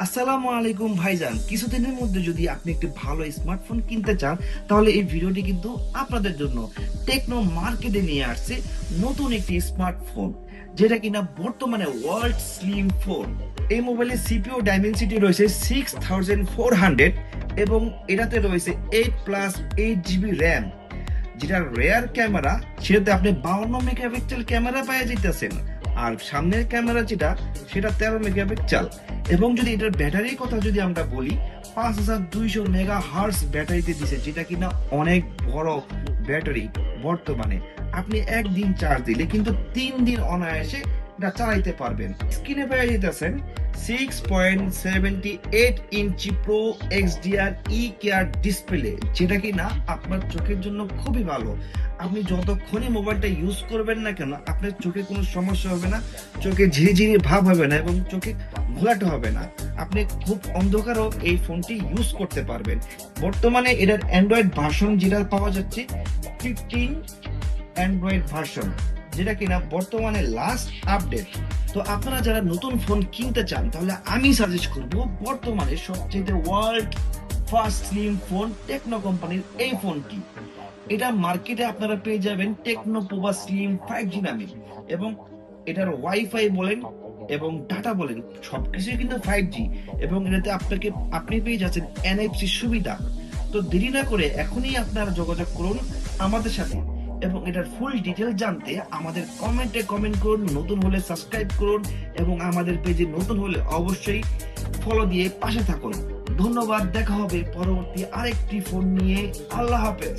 আসসালামু আলাইকুম ভাইজান। কিছুদিনের মধ্যে যদি আপনি একটি ভালো স্মার্টফোন কিনতে চান তাহলে এই ভিডিওটি কিন্তু আপনাদের জন্য। টেকনো মার্কেটে নিয়ে আসছে নতুন একটি স্মার্টফোন, যেটা কিনা বর্তমানে ওয়ার্ল্ড স্লিম ফোন। এই মোবাইলের সিপিইউ ডাইমেনসিটি রয়েছে 6400 এবং এটাতে রয়েছে 8+8 GB র্যাম। যেটা রেয়ার ক্যামেরা, সেটাতে আপনি 52 মেগাপিক্সেল ক্যামেরা পেয়ে যেতেছেন। আর সামনের ক্যামেরা যেটা, সেটা 13 মেগাপিক্সেল। এবং যদি এটার ব্যাটারির কথা যদি আমরা বলি, 5200 মেগা হার্স ব্যাটারিতে দিছে, যেটা কিনা অনেক বড় ব্যাটারি। বর্তমানে আপনি একদিন চার্জ দিলে কিন্তু 3 দিন অনায়াসে এটা চালাইতে পারবেন। স্ক্রিনে পেয়ে যেতেছেন 6.78 ইঞ্চি প্রো XDR কেয়ার ডিসপ্লে, যেটা কিনা আপনার চোখের জন্য খুবই ভালো। আপনি যতক্ষণই মোবাইলটা ইউজ করবেন না কেন, আপনার চোখে কোনো সমস্যা হবে না, চোখে ঝিরিঝিরি ভাব হবে না এবং চোখে ঘোলাটে হবে না। আপনি খুব অন্ধকারও এই ফোনটি ইউজ করতে পারবেন। বর্তমানে এটার অ্যান্ড্রয়েড ভার্সন যেটা পাওয়া যাচ্ছে 15 অ্যান্ড্রয়েড ভার্সন, যেটা কিনা বর্তমানে লাস্ট আপডেট। তো আপনারা যারা নতুন ফোন কিনতে চান তাহলে আমি সাজেস্ট করব বর্তমানে সবচেয়ে world first slim phone techno কোম্পানির এই ফোনটি। এটা মার্কেটে আপনারা পেয়ে যাবেন টেকনো পোভা স্লিম 5G নামে। এবং এটার ওয়াইফাই বলেন এবং ডাটা বলেন সবকিছুই কিন্তু 5G। এবং এটাতে আপনি পেয়ে যাচ্ছেন NFC সুবিধা। তো দেরি না করে এখনই আপনারা যোগাযোগ করুন আমাদের সাথে। এবং এটার ফুল ডিটেল জানতে আমাদের কমেন্টে কমেন্ট করুন, নতুন হলে সাবস্ক্রাইব করুন এবং আমাদের পেজে নতুন হলে অবশ্যই ফলো দিয়ে পাশে থাকুন। ধন্যবাদ, দেখা হবে পরবর্তী আরেকটি ফোন নিয়ে। আল্লাহ হাফেজ।